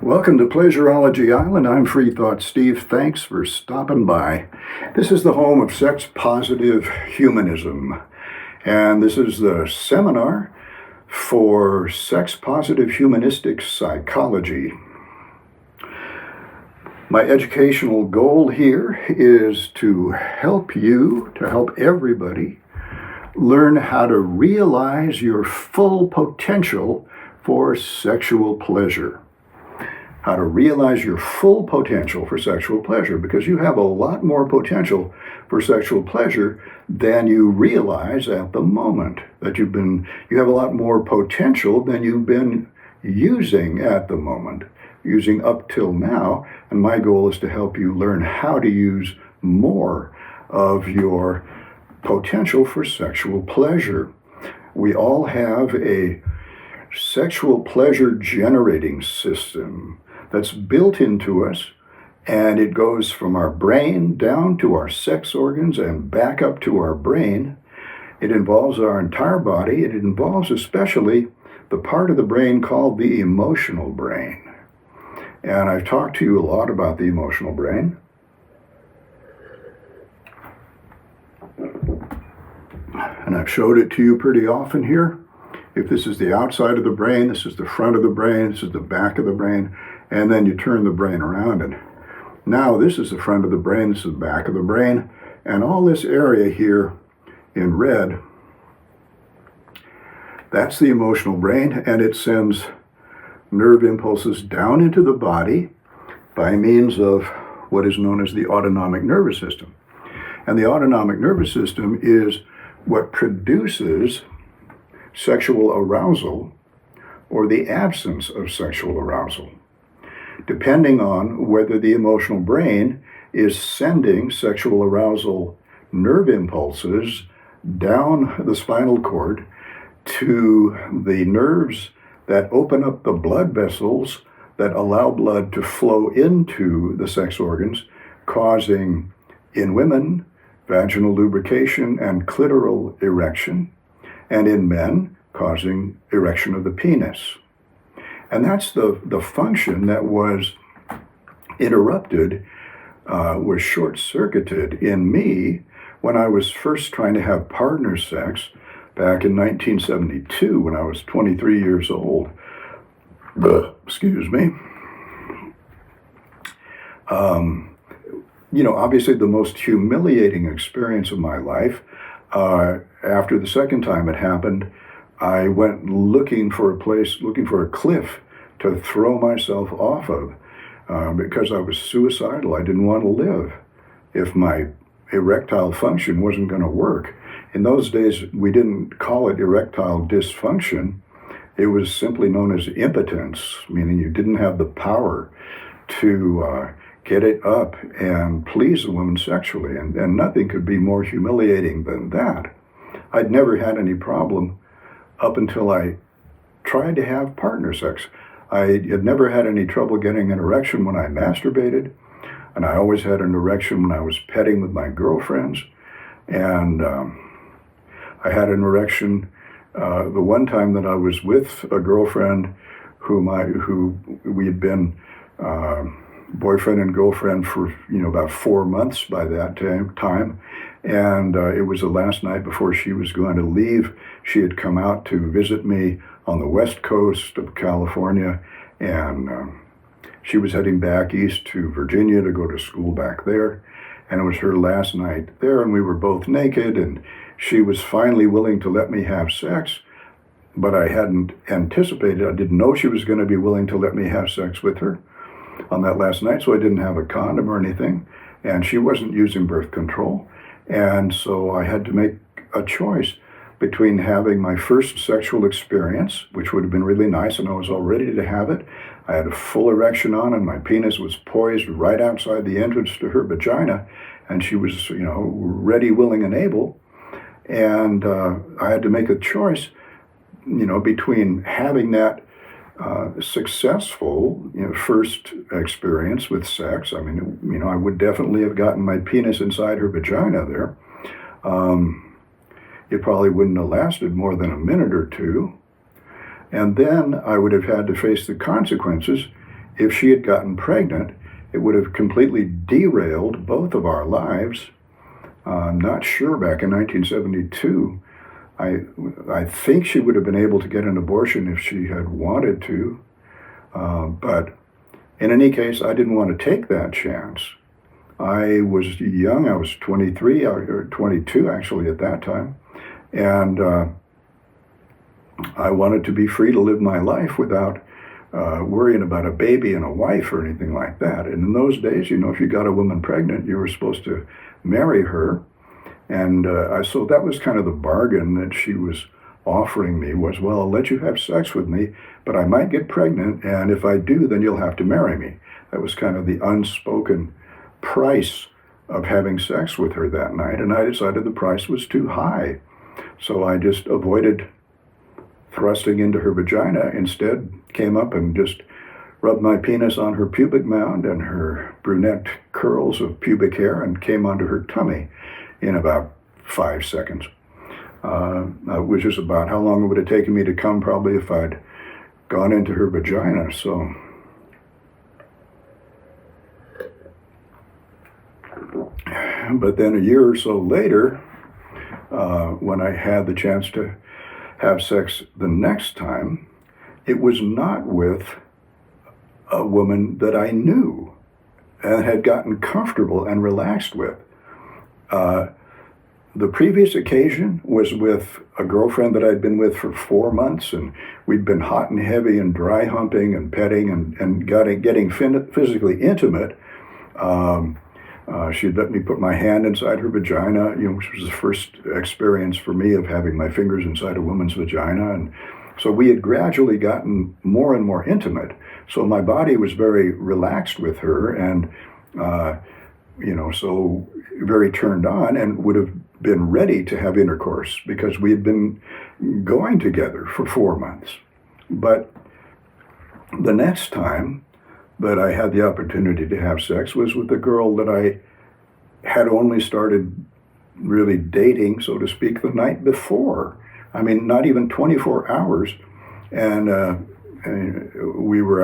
Welcome to Pleasureology Island. I'm Free Thought Steve. Thanks for stopping by. This is the home of sex-positive humanism, and this is the seminar for sex-positive humanistic psychology. My educational goal here is to help you, to help everybody, learn how to realize your full potential for sexual pleasure. How to realize your full potential for sexual pleasure, because you have a lot more potential for sexual pleasure than you realize at the moment. You have a lot more potential than you've been using at the moment, using up till now. And my goal is to help you learn how to use more of your potential for sexual pleasure. We all have a sexual pleasure generating system that's built into us, and it goes from our brain down to our sex organs and back up to our brain. It involves our entire body. It involves especially the part of the brain called the emotional brain. And I've talked to you a lot about the emotional brain. And I've showed it to you pretty often here. If this is the outside of the brain, this is the front of the brain, this is the back of the brain, and then you turn the brain around, and now this is the front of the brain, this is the back of the brain, and all this area here in red, that's the emotional brain, and it sends nerve impulses down into the body by means of what is known as the autonomic nervous system. And the autonomic nervous system is what produces sexual arousal or the absence of sexual arousal, depending on whether the emotional brain is sending sexual arousal nerve impulses down the spinal cord to the nerves that open up the blood vessels that allow blood to flow into the sex organs, causing, in women, vaginal lubrication and clitoral erection, and in men, causing erection of the penis. And that's the function that was interrupted, was short-circuited in me when I was first trying to have partner sex back in 1972 when I was 23 years old. Excuse me. Obviously the most humiliating experience of my life, after the second time it happened, I went looking for a cliff to throw myself off of because I was suicidal. I didn't want to live if my erectile function wasn't going to work. In those days, we didn't call it erectile dysfunction. It was simply known as impotence, meaning you didn't have the power to get it up and please a woman sexually. And nothing could be more humiliating than that. I'd never had any problem up until I tried to have partner sex. I had never had any trouble getting an erection when I masturbated, and I always had an erection when I was petting with my girlfriends, and I had an erection the one time that I was with a girlfriend who we had been boyfriend and girlfriend for about 4 months by that time. And it was the last night before she was going to leave. She had come out to visit me on the west coast of California, and she was heading back east to Virginia to go to school back there. And it was her last night there, and we were both naked, and she was finally willing to let me have sex, but I hadn't anticipated, I didn't know she was going to be willing to let me have sex with her on that last night, so I didn't have a condom or anything, and she wasn't using birth control. And so I had to make a choice between having my first sexual experience, which would have been really nice, and I was all ready to have it. I had a full erection on, and my penis was poised right outside the entrance to her vagina, and she was, ready, willing, and able. And I had to make a choice, between having that successful, first experience with sex. I mean, I would definitely have gotten my penis inside her vagina there. It probably wouldn't have lasted more than a minute or two. And then I would have had to face the consequences if she had gotten pregnant, it would have completely derailed both of our lives. I'm not sure back in 1972. I think she would have been able to get an abortion if she had wanted to. But in any case, I didn't want to take that chance. I was young. I was 23 or 22 actually at that time. And I wanted to be free to live my life without worrying about a baby and a wife or anything like that. And in those days, if you got a woman pregnant, you were supposed to marry her. And so that was kind of the bargain that she was offering me was, well, I'll let you have sex with me, but I might get pregnant, and if I do, then you'll have to marry me. That was kind of the unspoken price of having sex with her that night, and I decided the price was too high. So I just avoided thrusting into her vagina, instead came up and just rubbed my penis on her pubic mound and her brunette curls of pubic hair and came onto her tummy in about 5 seconds. Which is about how long it would have taken me to come probably if I'd gone into her vagina. So but then a year or so later, when I had the chance to have sex the next time, it was not with a woman that I knew and had gotten comfortable and relaxed with. The previous occasion was with a girlfriend that I'd been with for 4 months, and we'd been hot and heavy and dry humping and petting and getting physically intimate. She'd let me put my hand inside her vagina, which was the first experience for me of having my fingers inside a woman's vagina. And so we had gradually gotten more and more intimate. So my body was very relaxed with her and, so very turned on and would have been ready to have intercourse because we had been going together for 4 months. But the next time that I had the opportunity to have sex was with a girl that I had only started really dating, so to speak, the night before. I mean, not even 24 hours. And we were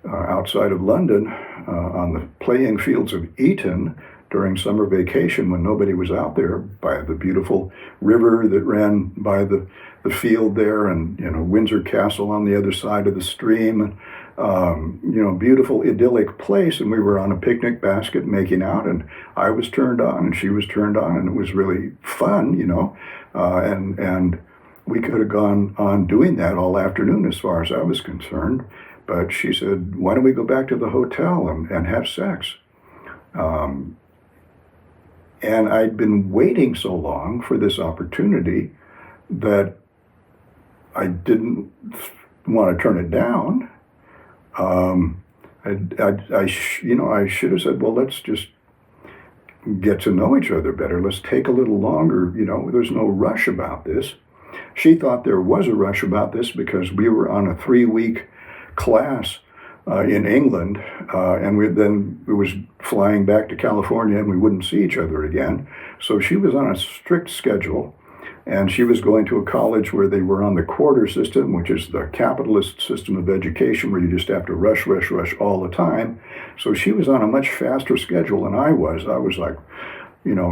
outside of London on the playing fields of Eton during summer vacation when nobody was out there, by the beautiful river that ran by the field there, and Windsor Castle on the other side of the stream, beautiful idyllic place. And we were on a picnic basket making out, and I was turned on and she was turned on, and it was really fun, and we could have gone on doing that all afternoon as far as I was concerned. But she said, why don't we go back to the hotel and have sex? And I'd been waiting so long for this opportunity that I didn't want to turn it down. I should have said, well, let's just get to know each other better. Let's take a little longer. There's no rush about this. She thought there was a rush about this because we were on a 3-week class in England, and it was flying back to California, and we wouldn't see each other again. So she was on a strict schedule, and she was going to a college where they were on the quarter system, which is the capitalist system of education, where you just have to rush all the time. So she was on a much faster schedule than I was. I was like,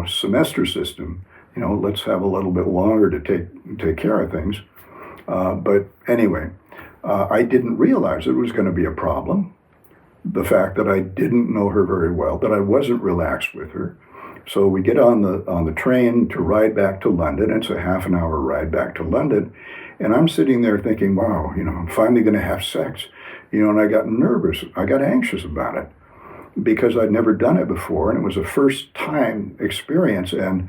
semester system. Let's have a little bit longer to take care of things. But anyway. I didn't realize it was going to be a problem. The fact that I didn't know her very well, that I wasn't relaxed with her. So we get on the train to ride back to London. It's a half an hour ride back to London. And I'm sitting there thinking, wow, I'm finally going to have sex. And I got nervous. I got anxious about it because I'd never done it before. And it was a first time experience. And,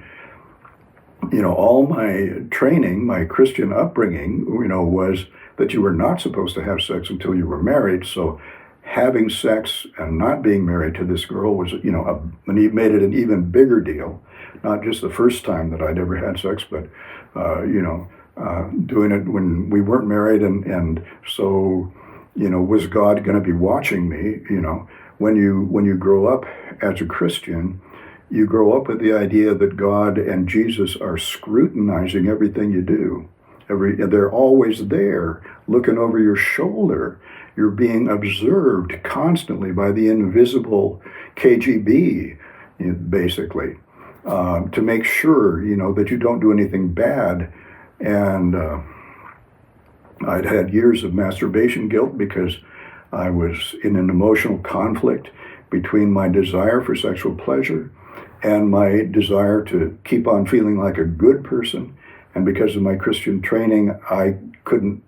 all my training, my Christian upbringing, was that you were not supposed to have sex until you were married. So having sex and not being married to this girl was, and he made it an even bigger deal. Not just the first time that I'd ever had sex, but, doing it when we weren't married. And so, was God going to be watching me? When you grow up as a Christian, you grow up with the idea that God and Jesus are scrutinizing everything you do. They're always there, looking over your shoulder. You're being observed constantly by the invisible KGB, basically, to make sure, that you don't do anything bad. And I'd had years of masturbation guilt because I was in an emotional conflict between my desire for sexual pleasure and my desire to keep on feeling like a good person. And because of my Christian training, I couldn't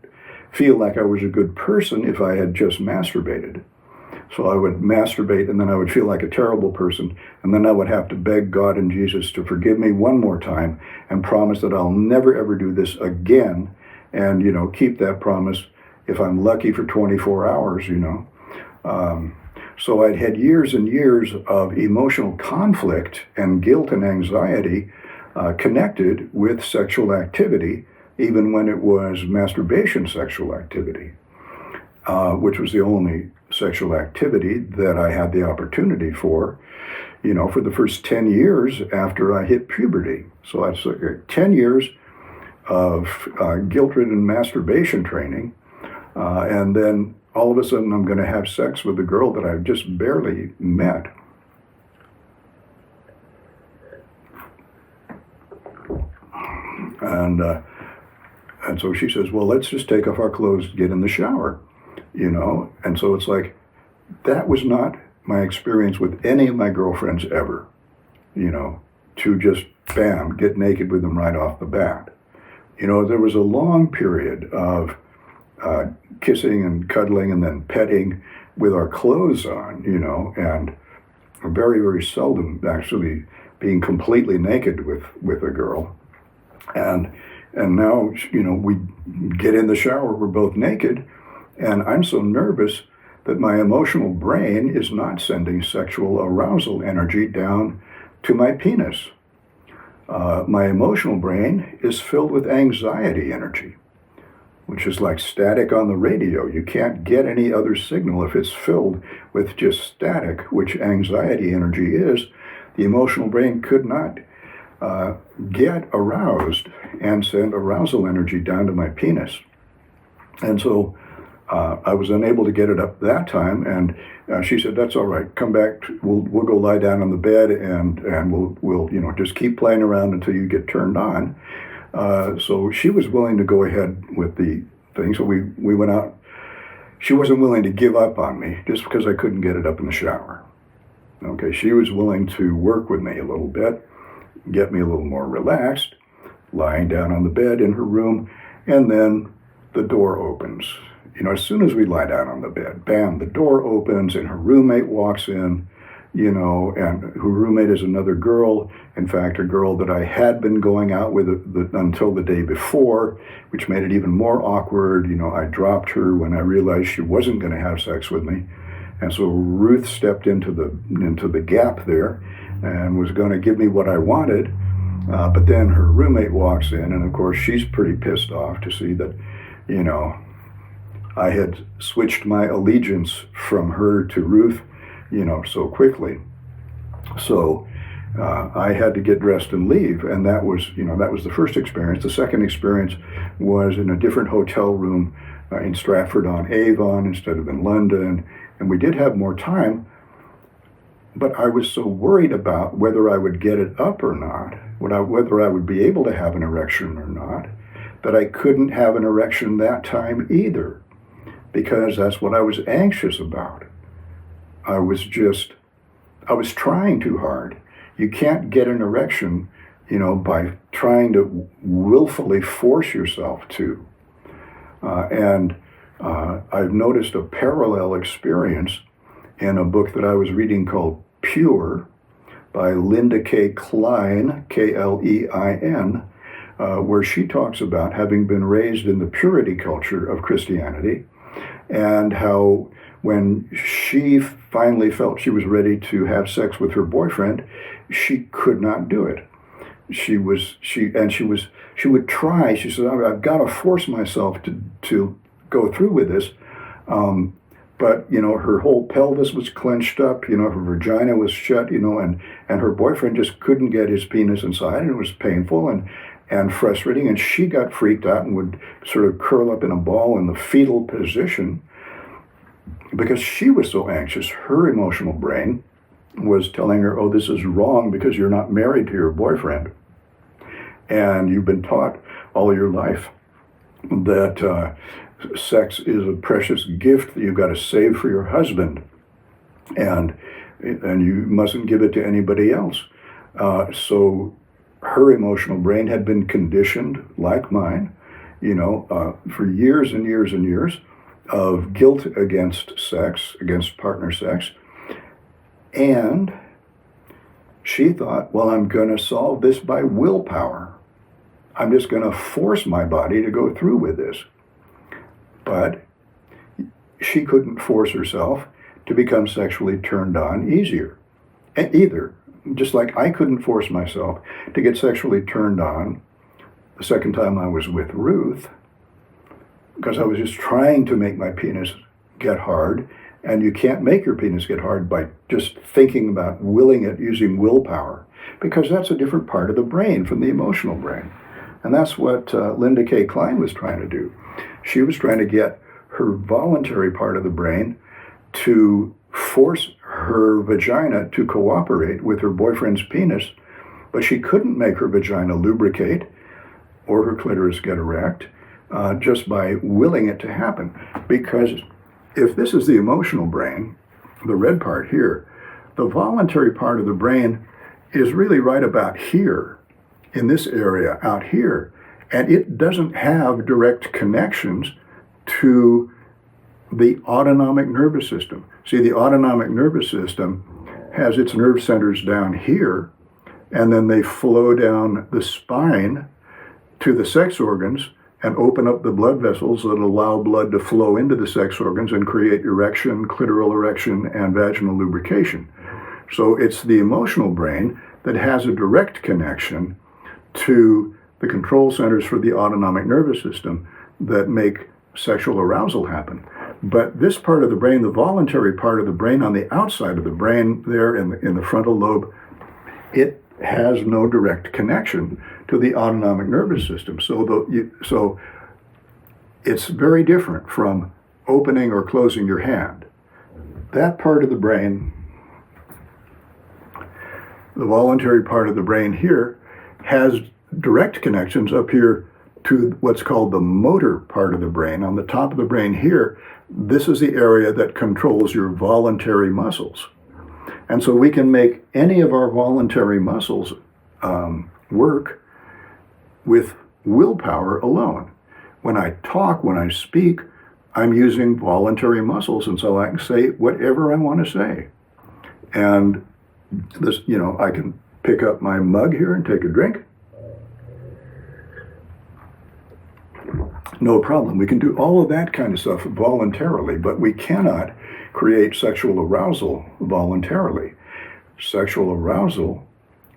feel like I was a good person if I had just masturbated. So I would masturbate, and then I would feel like a terrible person, and then I would have to beg God and Jesus to forgive me one more time and promise that I'll never ever do this again, and keep that promise if I'm lucky for 24 hours. So I'd had years and years of emotional conflict and guilt and anxiety connected with sexual activity, even when it was masturbation sexual activity, which was the only sexual activity that I had the opportunity for, for the first 10 years after I hit puberty. So I took 10 years of guilt-ridden masturbation training, and then all of a sudden I'm going to have sex with a girl that I've just barely met. And so she says, well, let's just take off our clothes, get in the shower, And so it's like, that was not my experience with any of my girlfriends ever, to just, bam, get naked with them right off the bat. There was a long period of kissing and cuddling and then petting with our clothes on, and very, very seldom actually being completely naked with a girl. And now, we get in the shower, we're both naked, and I'm so nervous that my emotional brain is not sending sexual arousal energy down to my penis. My emotional brain is filled with anxiety energy, which is like static on the radio. You can't get any other signal if it's filled with just static, which anxiety energy is. The emotional brain could not get aroused and send arousal energy down to my penis. And so I was unable to get it up that time, and she said, that's all right, come back, we'll go lie down on the bed, and we'll just keep playing around until you get turned on. So she was willing to go ahead with the thing, so we went out. She wasn't willing to give up on me just because I couldn't get it up in the shower. Okay, she was willing to work with me a little bit, get me a little more relaxed, lying down on the bed in her room, and then the door opens. As soon as we lie down on the bed, bam, the door opens and her roommate walks in, and her roommate is another girl. In fact, a girl that I had been going out with until the day before, which made it even more awkward. I dropped her when I realized she wasn't going to have sex with me. And so Ruth stepped into the gap there and was going to give me what I wanted. But then her roommate walks in, and of course she's pretty pissed off to see that, I had switched my allegiance from her to Ruth, so quickly. So I had to get dressed and leave, and that was the first experience. The second experience was in a different hotel room in Stratford-on-Avon instead of in London, and we did have more time, but I was so worried about whether I would get it up or not, whether I would be able to have an erection or not, that I couldn't have an erection that time either, because that's what I was anxious about. I was trying too hard. You can't get an erection, by trying to willfully force yourself to. And I've noticed a parallel experience in a book that I was reading called Pure by Linda K. Klein, Klein, where she talks about having been raised in the purity culture of Christianity, and how when she finally felt she was ready to have sex with her boyfriend, she could not do it. She would try. She said, I've got to force myself to go through with this. But, her whole pelvis was clenched up, her vagina was shut, and her boyfriend just couldn't get his penis inside, and it was painful. and frustrating, and she got freaked out and would sort of curl up in a ball in the fetal position because she was so anxious. Her emotional brain was telling her, oh, this is wrong because you're not married to your boyfriend. And you've been taught all your life that sex is a precious gift that you've got to save for your husband. And you mustn't give it to anybody else. So her emotional brain had been conditioned, like mine, for years and years and years of guilt against sex, against partner sex. And she thought, well, I'm going to solve this by willpower. I'm just going to force my body to go through with this. But she couldn't force herself to become sexually turned on either. Just like I couldn't force myself to get sexually turned on the second time I was with Ruth, because I was just trying to make my penis get hard, and you can't make your penis get hard by just thinking about willing it using willpower, because that's a different part of the brain from the emotional brain. And that's what Linda K. Klein was trying to do. She was trying to get her voluntary part of the brain to force her vagina to cooperate with her boyfriend's penis, but she couldn't make her vagina lubricate or her clitoris get erect just by willing it to happen. Because if this is the emotional brain, the red part here, the voluntary part of the brain is really right about here, in this area out here, and it doesn't have direct connections to the autonomic nervous system. See, the autonomic nervous system has its nerve centers down here, and then they flow down the spine to the sex organs and open up the blood vessels that allow blood to flow into the sex organs and create erection, clitoral erection, and vaginal lubrication. So it's the emotional brain that has a direct connection to the control centers for the autonomic nervous system that make sexual arousal happen. But this part of the brain, the voluntary part of the brain on the outside of the brain there in the frontal lobe, it has no direct connection to the autonomic nervous system. So it's very different from opening or closing your hand. That part of the brain, the voluntary part of the brain here, has direct connections up here to what's called the motor part of the brain. On the top of the brain here, this is the area that controls your voluntary muscles. And so we can make any of our voluntary muscles work with willpower alone. When I talk, when I speak, I'm using voluntary muscles, and so I can say whatever I want to say. And this, I can pick up my mug here and take a drink. No problem. We can do all of that kind of stuff voluntarily, but we cannot create sexual arousal voluntarily. Sexual arousal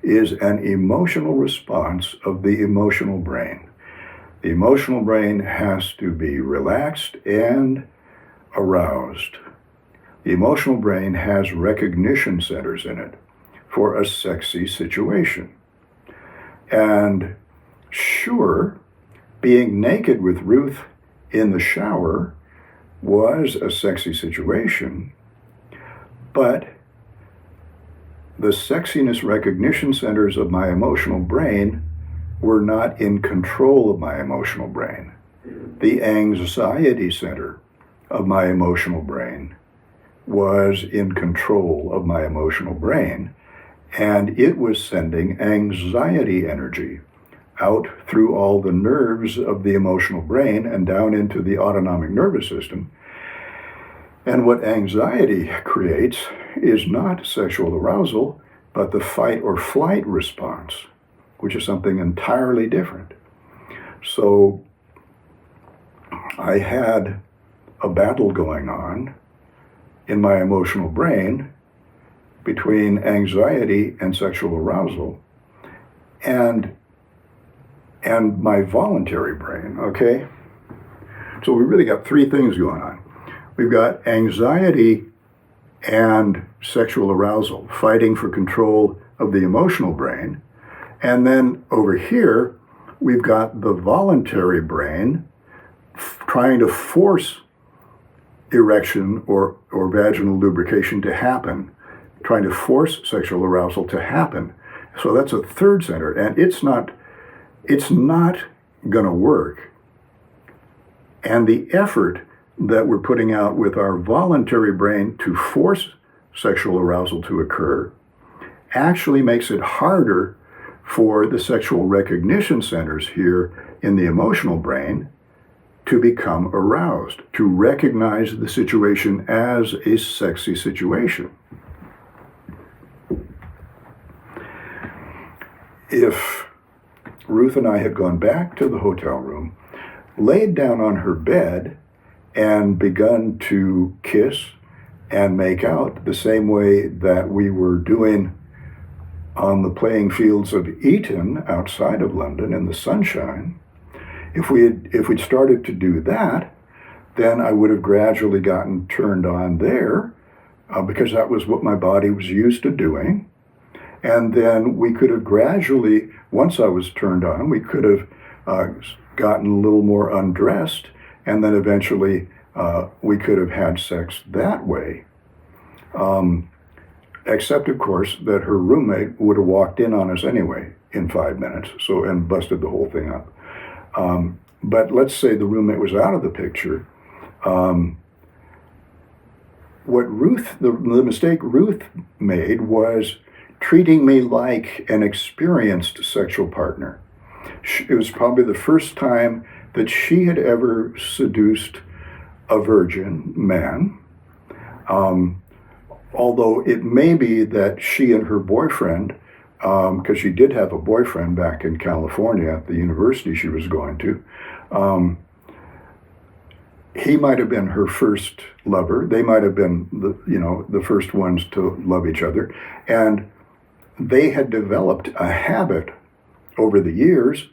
is an emotional response of the emotional brain. The emotional brain has to be relaxed and aroused. The emotional brain has recognition centers in it for a sexy situation. And sure, being naked with Ruth in the shower was a sexy situation, but the sexiness recognition centers of my emotional brain were not in control of my emotional brain. The anxiety center of my emotional brain was in control of my emotional brain, and it was sending anxiety energy out through all the nerves of the emotional brain and down into the autonomic nervous system. And what anxiety creates is not sexual arousal, but the fight or flight response, which is something entirely different. So I had a battle going on in my emotional brain between anxiety and sexual arousal and my voluntary brain, okay? So we really got three things going on. We've got anxiety and sexual arousal, fighting for control of the emotional brain. And then over here, we've got the voluntary brain trying to force erection or vaginal lubrication to happen, trying to force sexual arousal to happen. So that's a third center, and it's not going to work. And the effort that we're putting out with our voluntary brain to force sexual arousal to occur actually makes it harder for the sexual recognition centers here in the emotional brain to become aroused, to recognize the situation as a sexy situation. If Ruth and I had gone back to the hotel room, laid down on her bed, and begun to kiss and make out the same way that we were doing on the playing fields of Eton outside of London in the sunshine, if we'd started to do that, then I would have gradually gotten turned on there because that was what my body was used to doing. And then we could have gradually, once I was turned on, we could have gotten a little more undressed, and then eventually we could have had sex that way. Except, of course, that her roommate would have walked in on us anyway in 5 minutes, and busted the whole thing up. But let's say the roommate was out of the picture. The mistake Ruth made was treating me like an experienced sexual partner. It was probably the first time that she had ever seduced a virgin man. Although it may be that she and her boyfriend, because she did have a boyfriend back in California at the university she was going to, he might have been her first lover. They might have been the first ones to love each other, and they had developed a habit over the years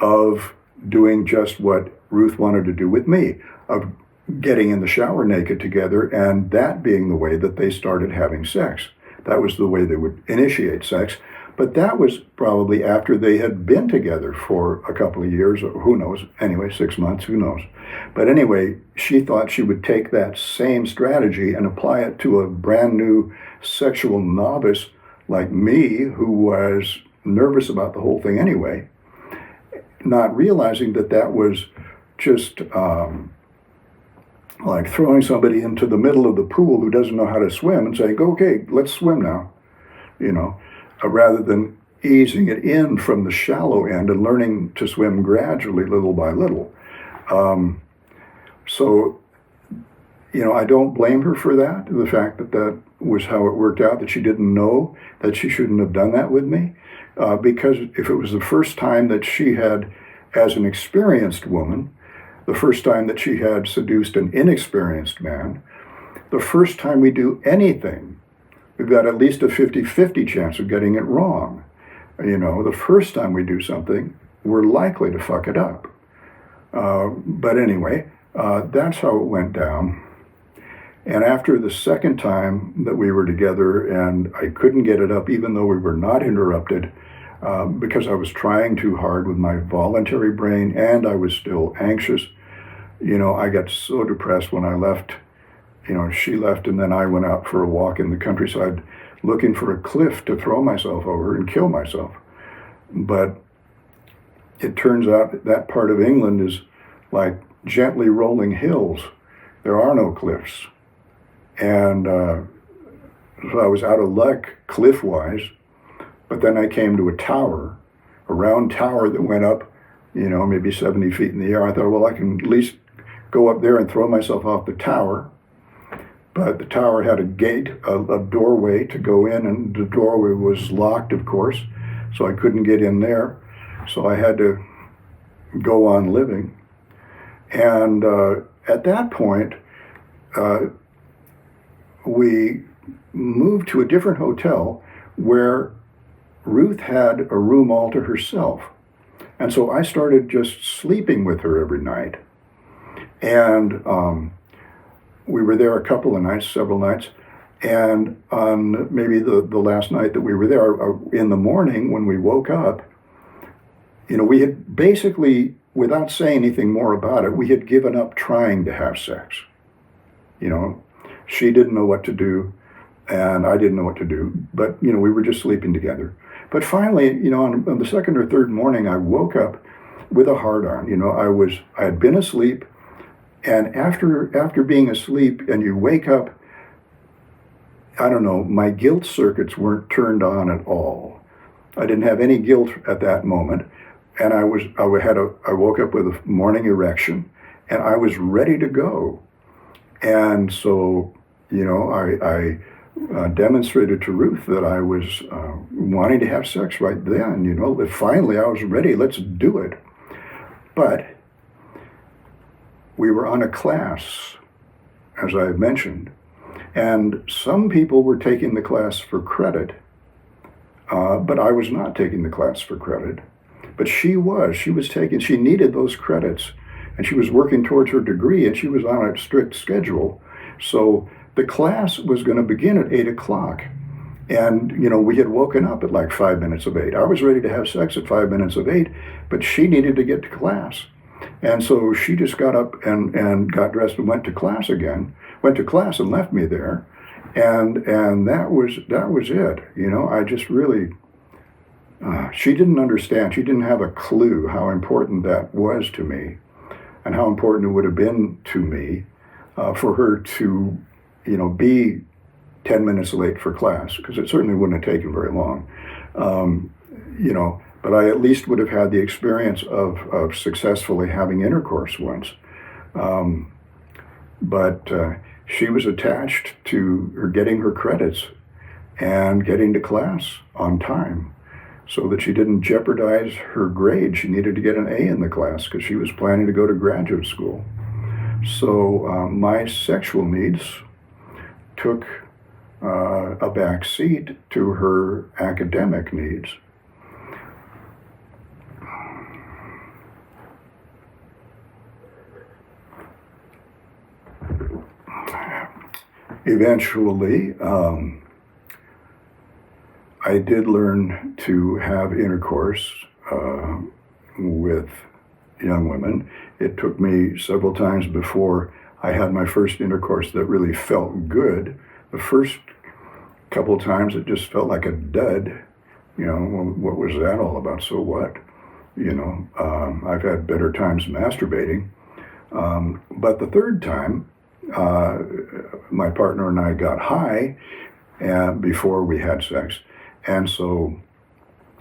of doing just what Ruth wanted to do with me, of getting in the shower naked together, and that being the way that they started having sex. That was the way they would initiate sex. But that was probably after they had been together for a couple of years, or who knows, anyway, 6 months, who knows. But anyway, she thought she would take that same strategy and apply it to a brand new sexual novice like me, who was nervous about the whole thing anyway, not realizing that that was just like throwing somebody into the middle of the pool who doesn't know how to swim and saying, okay, let's swim now, rather than easing it in from the shallow end and learning to swim gradually, little by little. So, I don't blame her for that, the fact that that was how it worked out, that she didn't know that she shouldn't have done that with me. Because if it was the first time that she had, as an experienced woman, the first time that she had seduced an inexperienced man, the first time we do anything, we've got at least a 50-50 chance of getting it wrong. The first time we do something, we're likely to fuck it up. But anyway, that's how it went down. And after the second time that we were together and I couldn't get it up, even though we were not interrupted, because I was trying too hard with my voluntary brain and I was still anxious, I got so depressed when I left. She left and then I went out for a walk in the countryside looking for a cliff to throw myself over and kill myself. But it turns out that part of England is like gently rolling hills. There are no cliffs. And so I was out of luck cliff-wise, but then I came to a round tower that went up, maybe 70 feet in the air. I thought, well, I can at least go up there and throw myself off the tower. But the tower had a gate, a doorway to go in, and the doorway was locked, of course, so I couldn't get in there. So I had to go on living. And at that point, we moved to a different hotel where Ruth had a room all to herself. And so I started just sleeping with her every night. And we were there a couple of nights, several nights. And on maybe the last night that we were there, in the morning when we woke up, we had basically, without saying anything more about it, we had given up trying to have sex. She didn't know what to do, and I didn't know what to do, but, we were just sleeping together. But finally, on the second or third morning, I woke up with a hard-on. I had been asleep, and after being asleep, and you wake up, I don't know, my guilt circuits weren't turned on at all. I didn't have any guilt at that moment, and I woke up with a morning erection, and I was ready to go. And so, I demonstrated to Ruth that I was wanting to have sex right then. That finally I was ready. Let's do it. But we were on a class, as I mentioned, and some people were taking the class for credit, but I was not taking the class for credit. But she needed those credits, and she was working towards her degree, and she was on a strict schedule. So the class was going to begin at 8 o'clock. And, we had woken up at like 5 minutes of 8. I was ready to have sex at 5 minutes of 8, but she needed to get to class. And so she just got up and got dressed and went to class and left me there. And that was it. I just really, she didn't understand. She didn't have a clue how important that was to me, and how important it would have been to me for her to, be 10 minutes late for class, because it certainly wouldn't have taken very long. But I at least would have had the experience of successfully having intercourse once. But she was attached to her getting her credits and getting to class on time, so that she didn't jeopardize her grade. She needed to get an A in the class because she was planning to go to graduate school. So my sexual needs took a back seat to her academic needs. Eventually, I did learn to have intercourse with young women. It took me several times before I had my first intercourse that really felt good. The first couple times it just felt like a dud. What was that all about? So what? I've had better times masturbating. But the third time, my partner and I got high before we had sex. And so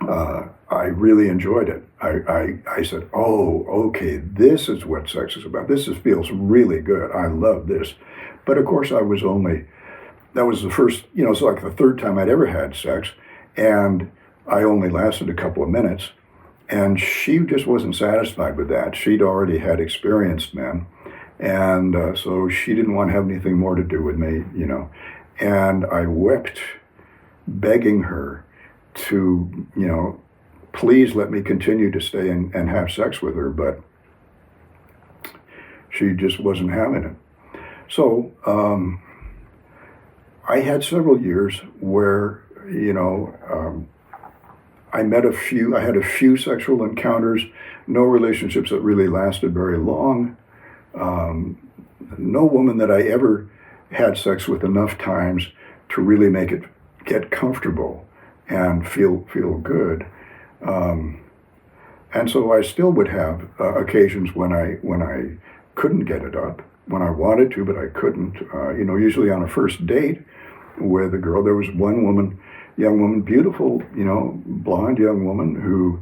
I really enjoyed it. I said, oh, okay, this is what sex is about. Feels really good. I love this. But of course, that was the first, it's like the third time I'd ever had sex. And I only lasted a couple of minutes. And she just wasn't satisfied with that. She'd already had experienced men. And so she didn't want to have anything more to do with me, And I wept, begging her to, please let me continue to stay and have sex with her. But she just wasn't having it. So I had several years where, I had a few sexual encounters, no relationships that really lasted very long. No woman that I ever had sex with enough times to really make it get comfortable and feel good. And so I still would have occasions when I couldn't get it up, when I wanted to, but I couldn't. Usually on a first date with a girl, there was one young woman, beautiful, blonde young woman who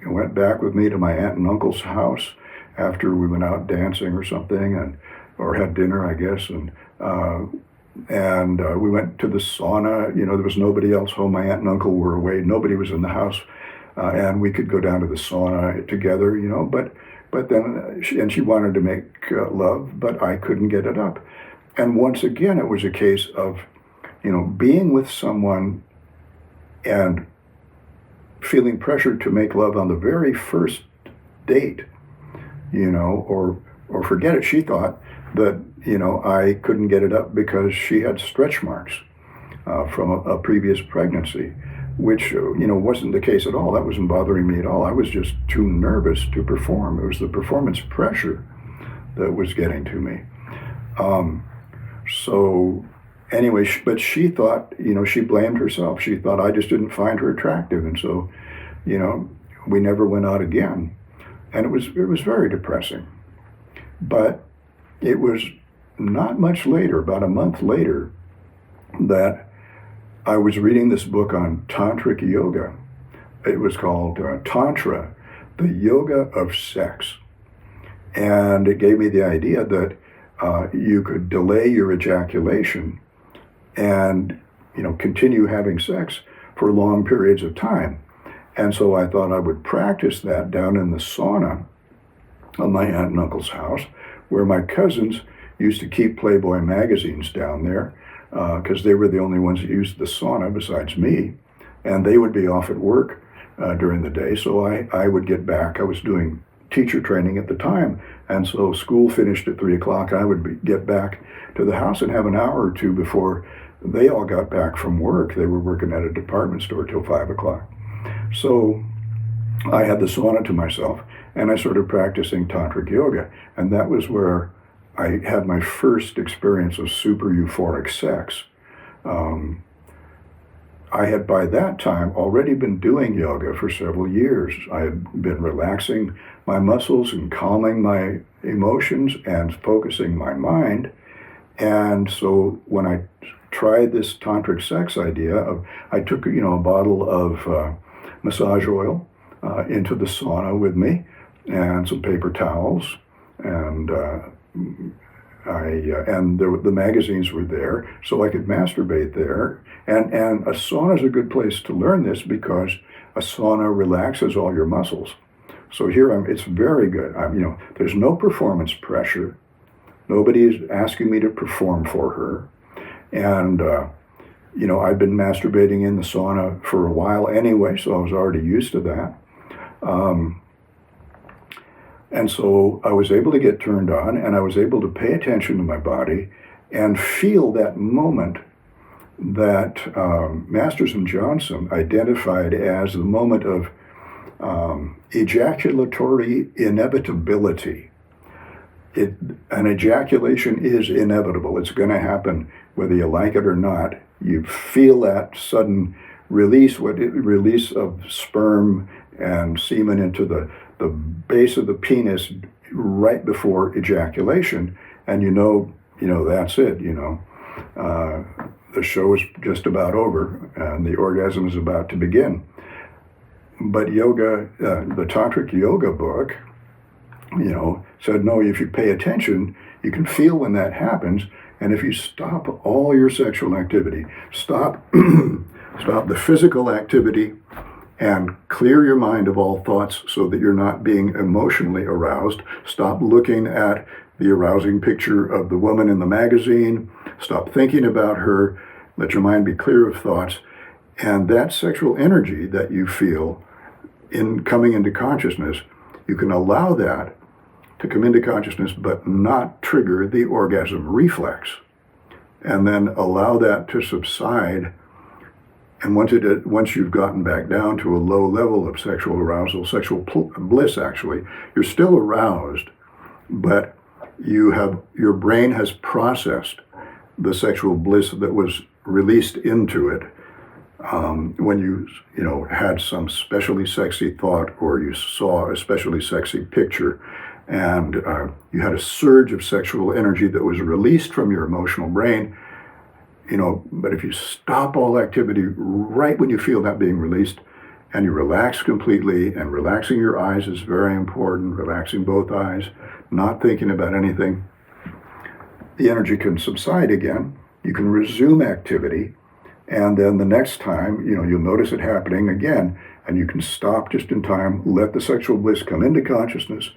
went back with me to my aunt and uncle's house after we went out dancing or something, or had dinner, I guess, and we went to the sauna. There was nobody else home. My aunt and uncle were away. Nobody was in the house, and we could go down to the sauna together. But then she wanted to make love, but I couldn't get it up. And once again, it was a case of, being with someone and feeling pressure to make love on the very first date, or forget it. She thought that, I couldn't get it up because she had stretch marks from a previous pregnancy. which, wasn't the case at all. That wasn't bothering me at all. I was just too nervous to perform. It was the performance pressure that was getting to me. So anyway, but she thought, she blamed herself. She thought I just didn't find her attractive. And so, we never went out again. And it was very depressing. But it was not much later, about a month later, that I was reading this book on tantric yoga. It was called Tantra, the Yoga of Sex. And it gave me the idea that you could delay your ejaculation and, continue having sex for long periods of time. And so I thought I would practice that down in the sauna on my aunt and uncle's house, where my cousins used to keep Playboy magazines down there, because they were the only ones that used the sauna besides me. And they would be off at work during the day, so I would get back. I was doing teacher training at the time, and so school finished at 3 o'clock. I would get back to the house and have an hour or two before they all got back from work. They were working at a department store till 5 o'clock. So I had the sauna to myself, and I started practicing tantric yoga, and that was where I had my first experience of super-euphoric sex. I had by that time already been doing yoga for several years. I had been relaxing my muscles and calming my emotions and focusing my mind. And so when I tried this tantric sex idea, I took a bottle of massage oil into the sauna with me, and some paper towels, and the magazines were there, so I could masturbate there. And a sauna is a good place to learn this, because a sauna relaxes all your muscles. So it's very good. There's no performance pressure. Nobody's asking me to perform for her. And, I've been masturbating in the sauna for a while anyway, so I was already used to that. And so I was able to get turned on, and I was able to pay attention to my body and feel that moment that Masters and Johnson identified as the moment of ejaculatory inevitability. An ejaculation is inevitable. It's going to happen whether you like it or not. You feel that sudden release of sperm and semen into the base of the penis right before ejaculation, and that's it. The show is just about over, and the orgasm is about to begin. But yoga, the tantric yoga book, said, no, if you pay attention, you can feel when that happens, and if you stop all your sexual activity, stop the physical activity, and clear your mind of all thoughts so that you're not being emotionally aroused. Stop looking at the arousing picture of the woman in the magazine. Stop thinking about her. Let your mind be clear of thoughts. And that sexual energy that you feel in coming into consciousness, you can allow that to come into consciousness but not trigger the orgasm reflex. And then allow that to subside. And once you've gotten back down to a low level of sexual arousal, sexual bliss actually, you're still aroused, but your brain has processed the sexual bliss that was released into it when you had some especially sexy thought, or you saw a especially sexy picture, and you had a surge of sexual energy that was released from your emotional brain. But if you stop all activity right when you feel that being released, and you relax completely, and relaxing your eyes is very important, relaxing both eyes, not thinking about anything, the energy can subside again. You can resume activity, and then the next time, you'll notice it happening again, and you can stop just in time, let the sexual bliss come into consciousness,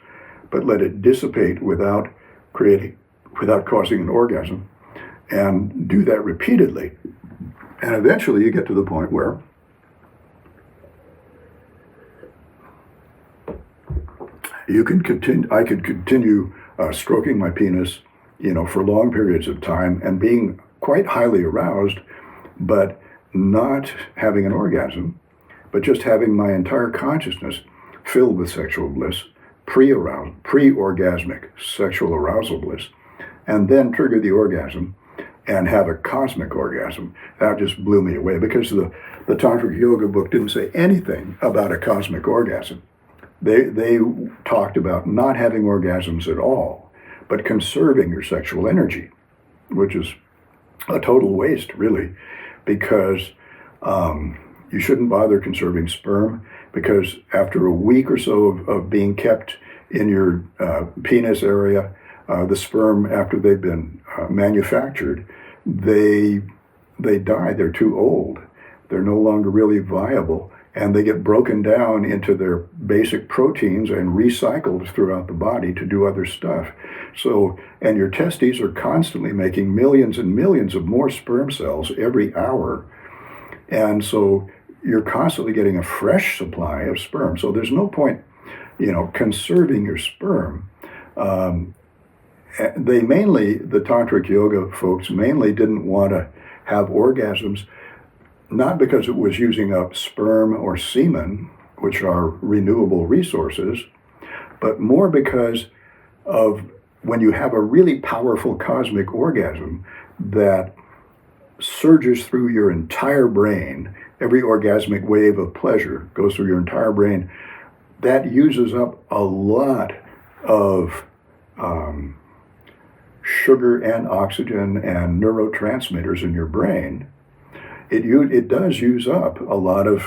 but let it dissipate without causing an orgasm. And do that repeatedly. And eventually you get to the point where I could continue stroking my penis, for long periods of time and being quite highly aroused, but not having an orgasm, but just having my entire consciousness filled with sexual bliss, pre-orgasmic sexual arousal bliss, and then trigger the orgasm and have a cosmic orgasm. That just blew me away, because the Tantric Yoga book didn't say anything about a cosmic orgasm. They talked about not having orgasms at all, but conserving your sexual energy, which is a total waste, really, because you shouldn't bother conserving sperm, because after a week or so of being kept in your penis area, the sperm, after they've been manufactured, they die. They're too old. They're no longer really viable, and they get broken down into their basic proteins and recycled throughout the body to do other stuff. So, and your testes are constantly making millions and millions of more sperm cells every hour. And so you're constantly getting a fresh supply of sperm. So there's no point, conserving your sperm. The Tantric Yoga folks mainly didn't want to have orgasms, not because it was using up sperm or semen, which are renewable resources, but more because of when you have a really powerful cosmic orgasm that surges through your entire brain, every orgasmic wave of pleasure goes through your entire brain, that uses up a lot of sugar and oxygen and neurotransmitters in your brain. It does use up a lot of,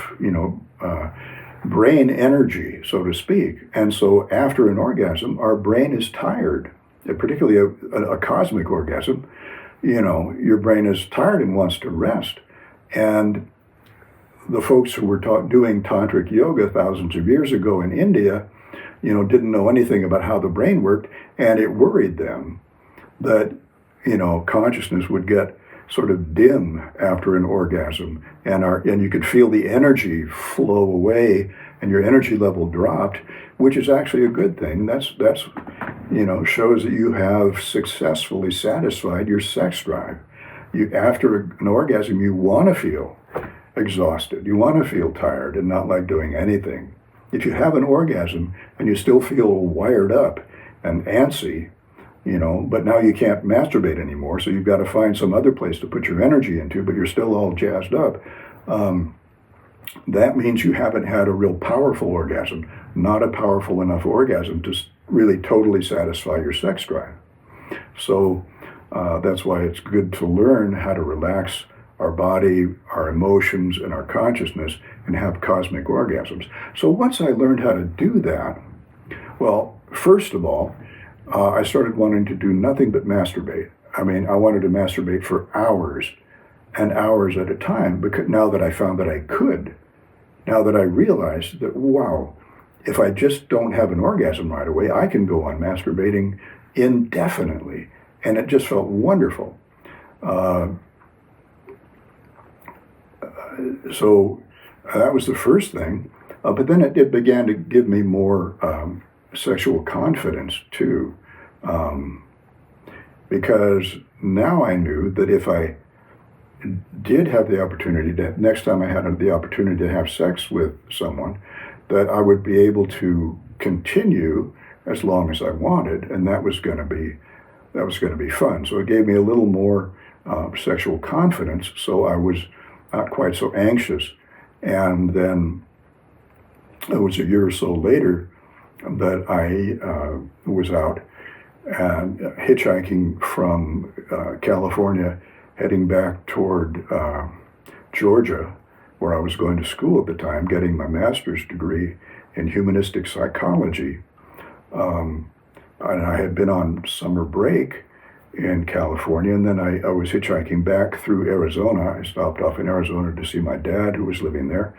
brain energy, so to speak. And so after an orgasm, our brain is tired, particularly a cosmic orgasm. Your brain is tired and wants to rest. And the folks who were doing Tantric Yoga thousands of years ago in India, didn't know anything about how the brain worked, and it worried them that, consciousness would get sort of dim after an orgasm, and you could feel the energy flow away, and your energy level dropped, which is actually a good thing. That's shows that you have successfully satisfied your sex drive. After an orgasm, you want to feel exhausted. You want to feel tired and not like doing anything. If you have an orgasm and you still feel wired up and antsy, but now you can't masturbate anymore, so you've got to find some other place to put your energy into, but you're still all jazzed up. That means you haven't had a real powerful orgasm, not a powerful enough orgasm to really totally satisfy your sex drive. So that's why it's good to learn how to relax our body, our emotions, and our consciousness, and have cosmic orgasms. So once I learned how to do that, well, first of all, I started wanting to do nothing but masturbate. I wanted to masturbate for hours and hours at a time, because now that I found that I could, now that I realized that, wow, if I just don't have an orgasm right away, I can go on masturbating indefinitely. And it just felt wonderful. So that was the first thing. But then it began to give me more sexual confidence too. Because now I knew that if I did have the opportunity next time I had the opportunity to have sex with someone, that I would be able to continue as long as I wanted, and that was going to be fun. So it gave me a little more sexual confidence, so I was not quite so anxious. And then it was a year or so later that I was out and hitchhiking from California, heading back toward Georgia, where I was going to school at the time, getting my master's degree in humanistic psychology. And I had been on summer break in California, and then I was hitchhiking back through Arizona. I stopped off in Arizona to see my dad, who was living there.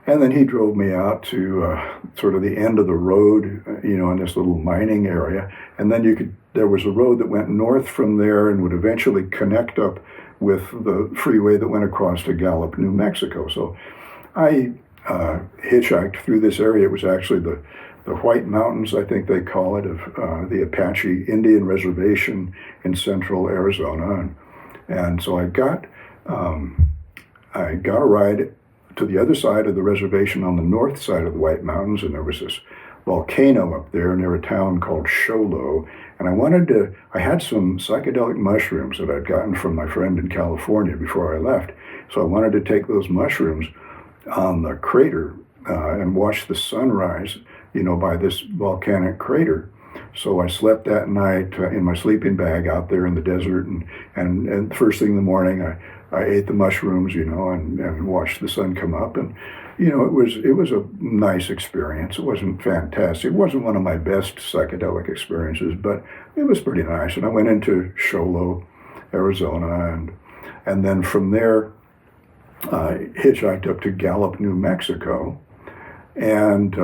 And then he drove me out to sort of the end of the road, in this little mining area. And then there was a road that went north from there and would eventually connect up with the freeway that went across to Gallup, New Mexico. So I hitchhiked through this area. It was actually the White Mountains, I think they call it, of the Apache Indian Reservation in central Arizona. And so I got I got a ride to the other side of the reservation on the north side of the White Mountains, and there was this volcano up there near a town called Sholo. And I had some psychedelic mushrooms that I'd gotten from my friend in California before I left. So I wanted to take those mushrooms on the crater and watch the sunrise, by this volcanic crater. So I slept that night in my sleeping bag out there in the desert, and first thing in the morning I ate the mushrooms, and watched the sun come up, and it was a nice experience. It wasn't fantastic. It wasn't one of my best psychedelic experiences, but it was pretty nice. And I went into Sholo, Arizona, and then from there I hitchhiked up to Gallup, New Mexico, and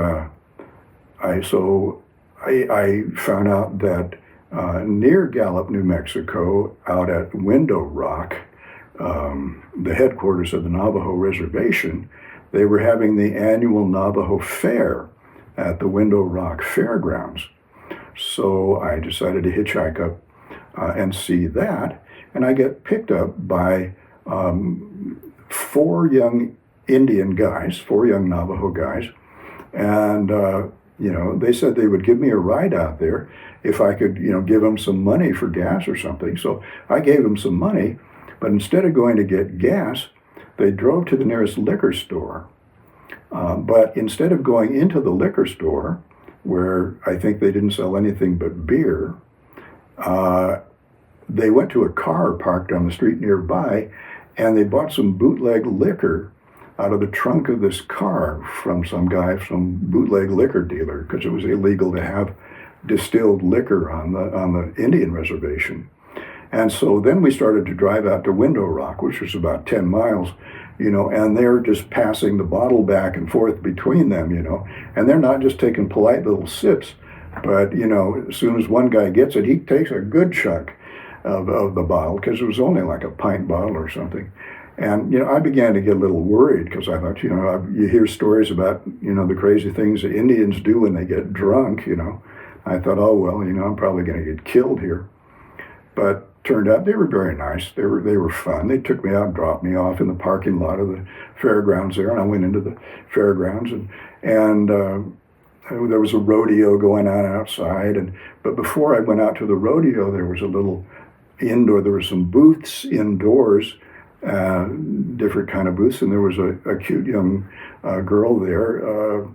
I found out that near Gallup, New Mexico, out at Window Rock, the headquarters of the Navajo Reservation, they were having the annual Navajo Fair at the Window Rock Fairgrounds. So I decided to hitchhike up and see that, and I get picked up by 4 young Indian guys, 4 young Navajo guys, and they said they would give me a ride out there if I could, give them some money for gas or something. So I gave them some money, but instead of going to get gas, they drove to the nearest liquor store. But instead of going into the liquor store, where I think they didn't sell anything but beer, they went to a car parked on the street nearby, and they bought some bootleg liquor out of the trunk of this car from some bootleg liquor dealer, because it was illegal to have distilled liquor on the Indian reservation. And so then we started to drive out to Window Rock, which was about 10 miles, and they're just passing the bottle back and forth between them, and they're not just taking polite little sips, but, as soon as one guy gets it, he takes a good chunk of the bottle, because it was only like a pint bottle or something. And, I began to get a little worried, because I thought, you hear stories about, the crazy things the Indians do when they get drunk, I thought, oh, well, I'm probably going to get killed here. But turned out they were very nice. They were fun. They took me out, dropped me off in the parking lot of the fairgrounds there, and I went into the fairgrounds, and there was a rodeo going on outside. But before I went out to the rodeo, there was a little there were some booths indoors, different kind of booths, and there was a cute young girl there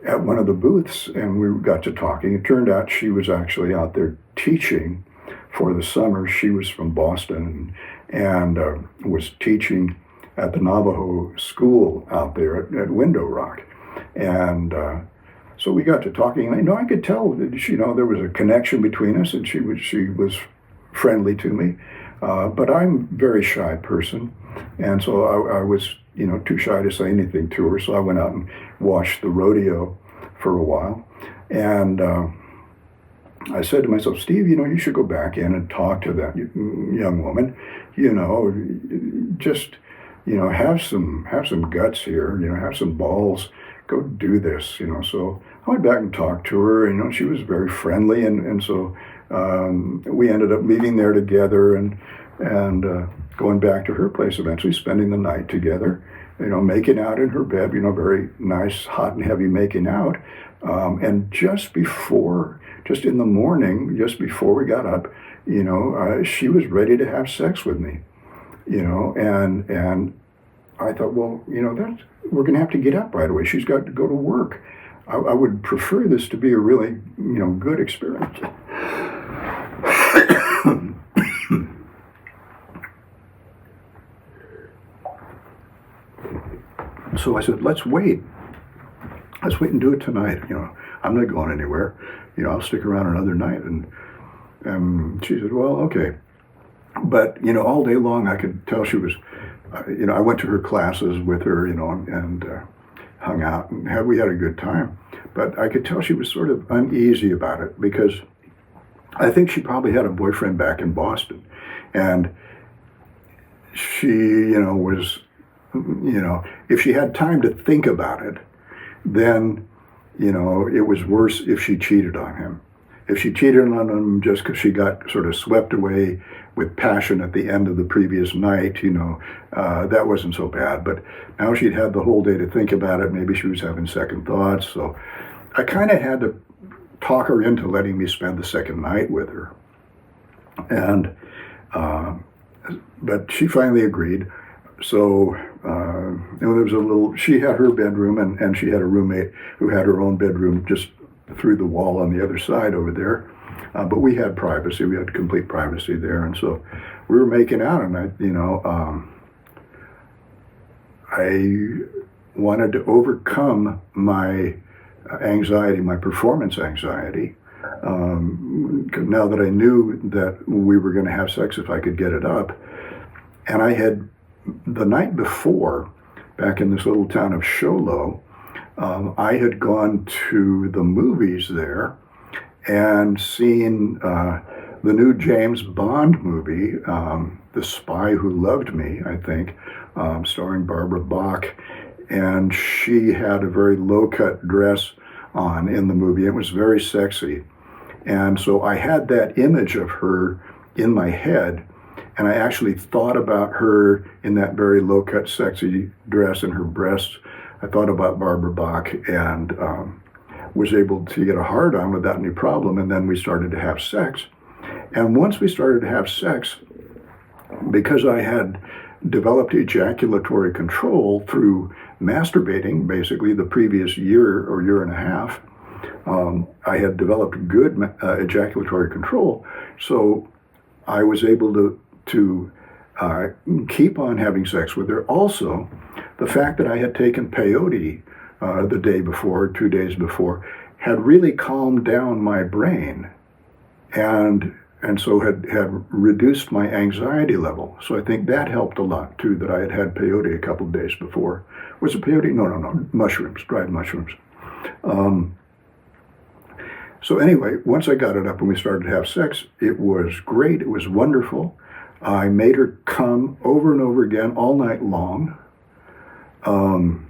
at one of the booths, and we got to talking. It turned out she was actually out there teaching for the summer. She was from Boston and was teaching at the Navajo school out there at Window Rock. And so we got to talking, and I could tell that there was a connection between us, and she was friendly to me. But I'm a very shy person, and so I was too shy to say anything to her. So I went out and watched the rodeo for a while, and I said to myself, Steve, you should go back in and talk to that young woman. Just have some guts here. Have some balls. Go do this. So I went back and talked to her. She was very friendly, and so we ended up leaving there together and going back to her place eventually, spending the night together. Making out in her bed. Very nice, hot and heavy making out. And just in the morning, just before we got up, she was ready to have sex with me, and I thought, well, we're going to have to get up right away. She's got to go to work. I would prefer this to be a really, good experience. So I said, let's wait and do it tonight. I'm not going anywhere. I'll stick around another night. And she said, well, okay. But, all day long I could tell she was, I went to her classes with her, and hung out, and we had a good time. But I could tell she was sort of uneasy about it, because I think she probably had a boyfriend back in Boston. And she, was, if she had time to think about it, then, it was worse if she cheated on him. if she cheated on him just because she got sort of swept away with passion at the end of the previous night, that wasn't so bad. But now she'd had the whole day to think about it. Maybe she was having second thoughts. So I kind of had to talk her into letting me spend the second night with her. And but she finally agreed. So there was she had her bedroom, and she had a roommate who had her own bedroom just through the wall on the other side over there. But we had privacy. We had complete privacy there. And so we were making out, and I wanted to overcome my anxiety, my performance anxiety. Now that I knew that we were going to have sex if I could get it up. And I had, the night before, back in this little town of Sholo, I had gone to the movies there and seen the new James Bond movie, The Spy Who Loved Me, I think, starring Barbara Bach. And she had a very low-cut dress on in the movie. It was very sexy. And so I had that image of her in my head, and I actually thought about her in that very low-cut, sexy dress and her breasts. I thought about Barbara Bach, and was able to get a hard-on without any problem, and then we started to have sex. And once we started to have sex, because I had developed ejaculatory control through masturbating, basically the previous year or year and a half, I had developed good ejaculatory control, so I was able to keep on having sex with her. Also, the fact that I had taken peyote the day before, 2 days before, had really calmed down my brain, and so had reduced my anxiety level. So I think that helped a lot too, that I had had peyote a couple of days before. Was it peyote? No, mushrooms, dried mushrooms. So anyway, once I got it up and we started to have sex, it was great, it was wonderful. I made her come over and over again all night long. And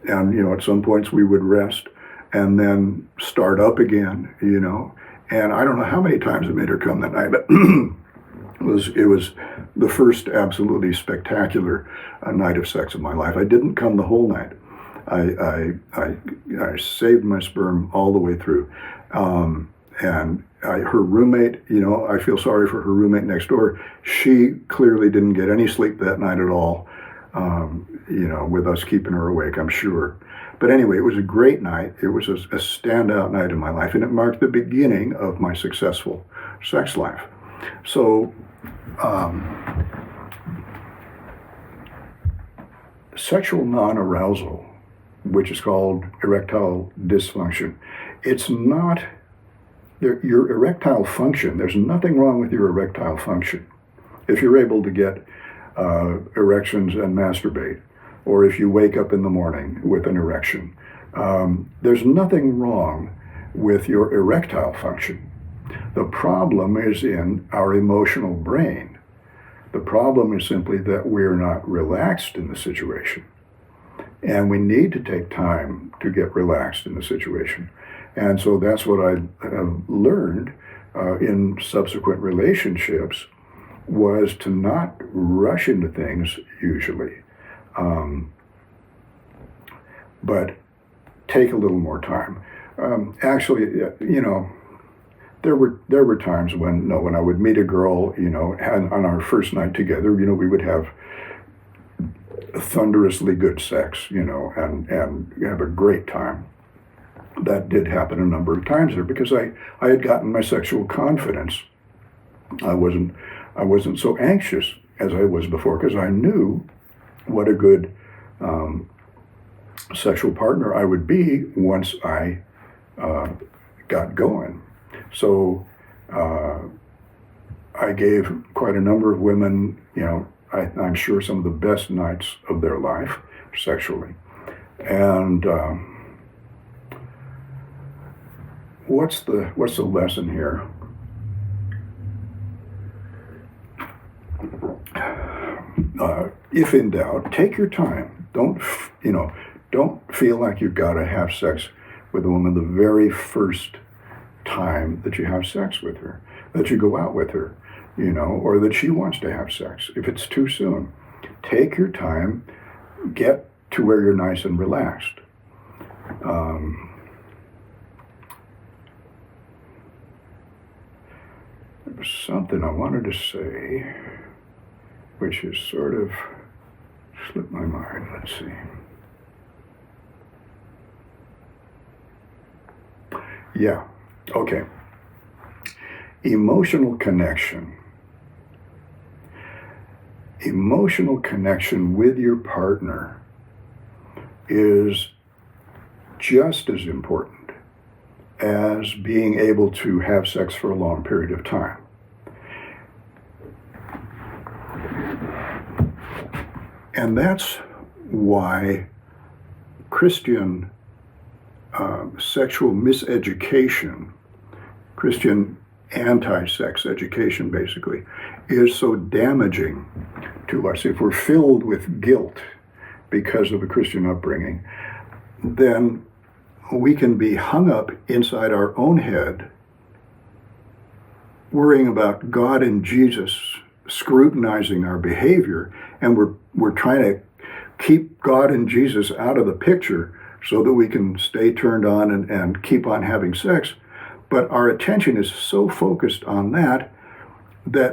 at some points we would rest and then start up again, And I don't know how many times I made her come that night, but it was the first absolutely spectacular night of sex of my life. I didn't come the whole night. I saved my sperm all the way through. And her roommate, I feel sorry for her roommate next door. She clearly didn't get any sleep that night at all, with us keeping her awake, I'm sure. But anyway, it was a great night. It was a standout night in my life, and it marked the beginning of my successful sex life. So, sexual non-arousal, which is called erectile dysfunction, it's not your erectile function. There's nothing wrong with your erectile function. If you're able to get erections and masturbate, or if you wake up in the morning with an erection, there's nothing wrong with your erectile function. The problem is in our emotional brain. The problem is simply that we're not relaxed in the situation. And we need to take time to get relaxed in the situation. And so that's what I have learned in subsequent relationships, was to not rush into things usually, but take a little more time. Actually, there were times when I would meet a girl, and on our first night together, we would have thunderously good sex, and have a great time. That did happen a number of times there because I had gotten my sexual confidence. I wasn't so anxious as I was before because I knew what a good sexual partner I would be once I got going. So I gave quite a number of women, I'm sure some of the best nights of their life sexually. And what's the lesson here? If in doubt, take your time. Don't feel like you've got to have sex with a woman the very first time that you have sex with her, that you go out with her, or that she wants to have sex. If it's too soon, take your time, get to where you're nice and relaxed. There was something I wanted to say, which has sort of slipped my mind. Let's see. Yeah, okay. Emotional connection. Emotional connection with your partner is just as important as being able to have sex for a long period of time. And that's why Christian sexual miseducation, Christian anti-sex education basically, is so damaging to us. If we're filled with guilt because of a Christian upbringing, then we can be hung up inside our own head, worrying about God and Jesus scrutinizing our behavior, and we're trying to keep God and Jesus out of the picture so that we can stay turned on and keep on having sex. But our attention is so focused on that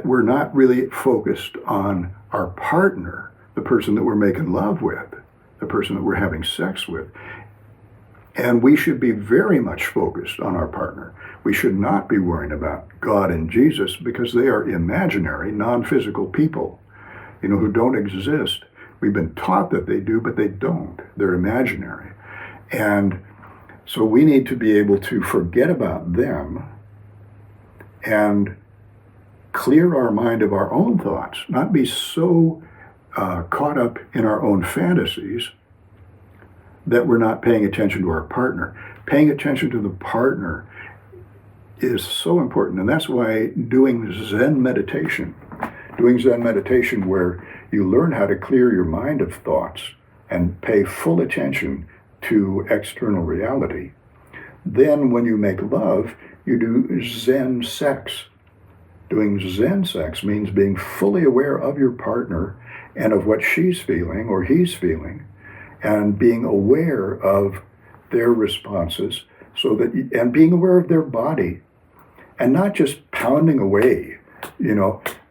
we're not really focused on our partner, the person that we're making love with, the person that we're having sex with. And we should be very much focused on our partner. We should not be worrying about God and Jesus, because they are imaginary, non-physical people, who don't exist. We've been taught that they do, but they don't. They're imaginary. And so we need to be able to forget about them and clear our mind of our own thoughts, not be so caught up in our own fantasies that we're not paying attention to our partner. Paying attention to the partner is so important, and that's why doing Zen meditation where you learn how to clear your mind of thoughts and pay full attention to external reality. Then when you make love, you do Zen sex. Doing Zen sex means being fully aware of your partner and of what she's feeling or he's feeling, and being aware of their responses, and being aware of their body, and not just pounding away.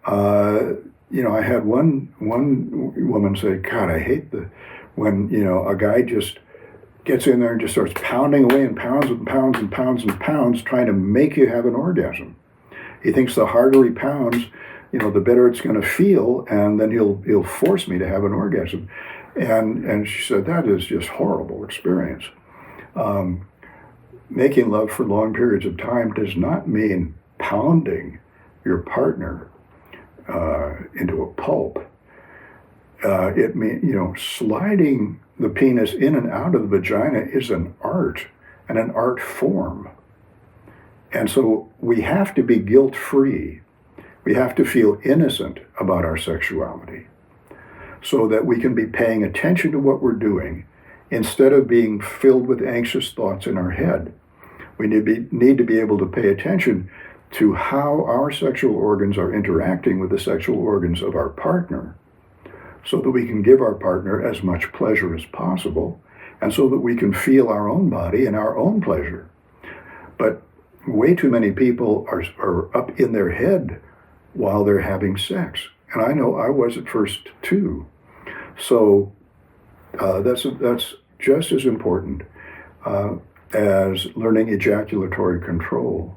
I had one woman say, "God, I hate when a guy just gets in there and just starts pounding away and pounds and pounds and pounds and pounds, trying to make you have an orgasm. He thinks the harder he pounds, the better it's going to feel, and then he'll force me to have an orgasm." And she said, that is just horrible experience. Making love for long periods of time does not mean pounding your partner into a pulp. It means, sliding the penis in and out of the vagina is an art and an art form. And so we have to be guilt-free. We have to feel innocent about our sexuality, so that we can be paying attention to what we're doing instead of being filled with anxious thoughts in our head. We need to be able to pay attention to how our sexual organs are interacting with the sexual organs of our partner, so that we can give our partner as much pleasure as possible, and so that we can feel our own body and our own pleasure. But way too many people are up in their head while they're having sex. And I know I was at first too. So that's just as important as learning ejaculatory control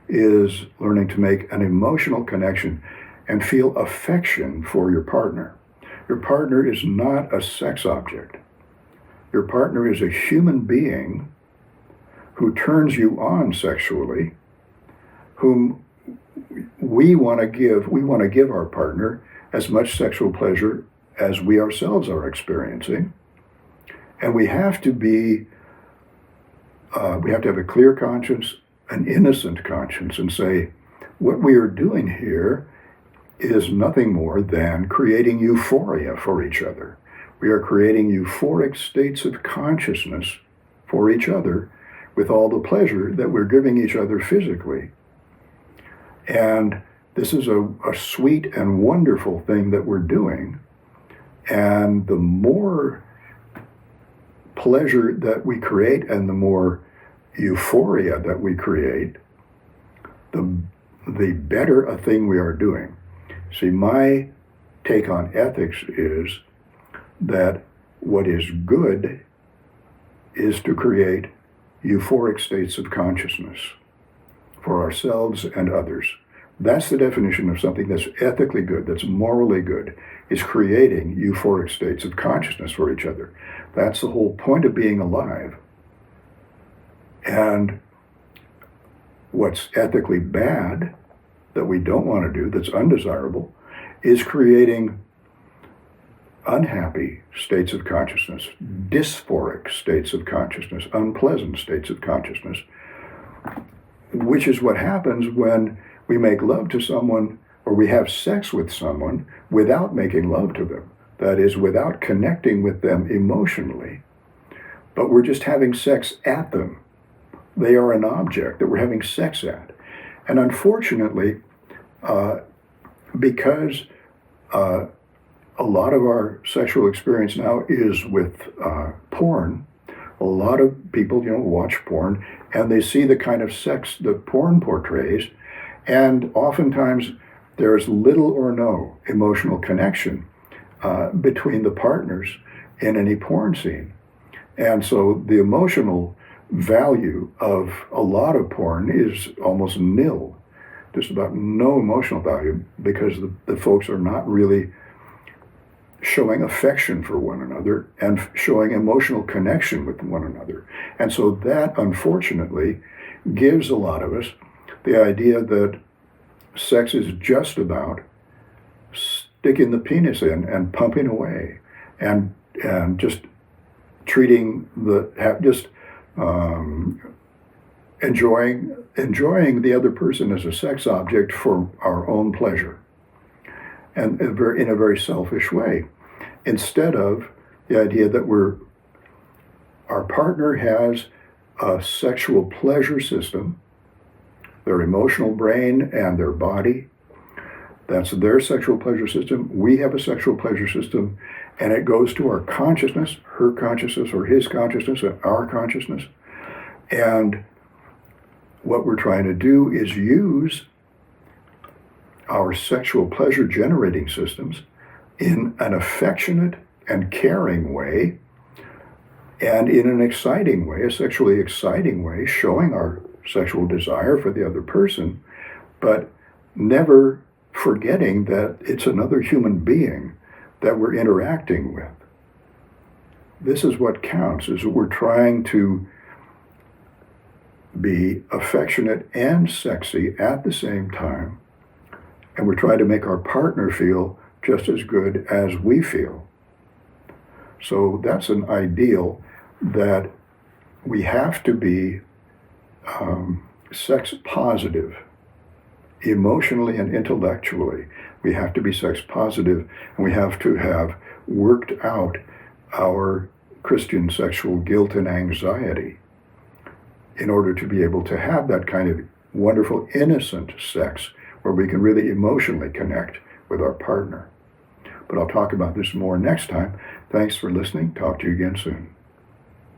is learning to make an emotional connection and feel affection for your partner. Your partner is not a sex object. Your partner is a human being who turns you on sexually, whom we want to give our partner as much sexual pleasure as we ourselves are experiencing. And we have to have a clear conscience, an innocent conscience, and say, what we are doing here is nothing more than creating euphoria for each other. We are creating euphoric states of consciousness for each other with all the pleasure that we're giving each other physically. And this is a sweet and wonderful thing that we're doing. And the more pleasure that we create and the more euphoria that we create, the better a thing we are doing. See, my take on ethics is that what is good is to create euphoric states of consciousness for ourselves and others. That's the definition of something that's ethically good, that's morally good, is creating euphoric states of consciousness for each other. That's the whole point of being alive. And what's ethically bad, that we don't want to do, that's undesirable, is creating unhappy states of consciousness, dysphoric states of consciousness, unpleasant states of consciousness, which is what happens when we make love to someone or we have sex with someone without making love to them. That is, without connecting with them emotionally, but we're just having sex at them. They are an object that we're having sex at. And unfortunately, because a lot of our sexual experience now is with porn, a lot of people, watch porn, and they see the kind of sex that porn portrays, and oftentimes there's little or no emotional connection between the partners in any porn scene. And so the emotional value of a lot of porn is almost nil. There's about no emotional value because the folks are not really showing affection for one another and showing emotional connection with one another. And so that, unfortunately, gives a lot of us the idea that sex is just about sticking the penis in and pumping away and just treating enjoying the other person as a sex object for our own pleasure, and in a very selfish way, instead of the idea that our partner has a sexual pleasure system, their emotional brain and their body. That's their sexual pleasure system. We have a sexual pleasure system, and it goes to our consciousness, her consciousness or his consciousness, and our consciousness. And what we're trying to do is use our sexual pleasure generating systems in an affectionate and caring way, and in an exciting way, a sexually exciting way, showing our sexual desire for the other person, but never forgetting that it's another human being that we're interacting with. This is what counts, is that we're trying to be affectionate and sexy at the same time, and we're trying to make our partner feel just as good as we feel. So that's an ideal that we have to be sex positive, emotionally and intellectually. We have to be sex positive, and we have to have worked out our Christian sexual guilt and anxiety in order to be able to have that kind of wonderful, innocent sex where we can really emotionally connect with our partner. But I'll talk about this more next time. Thanks for listening. Talk to you again soon.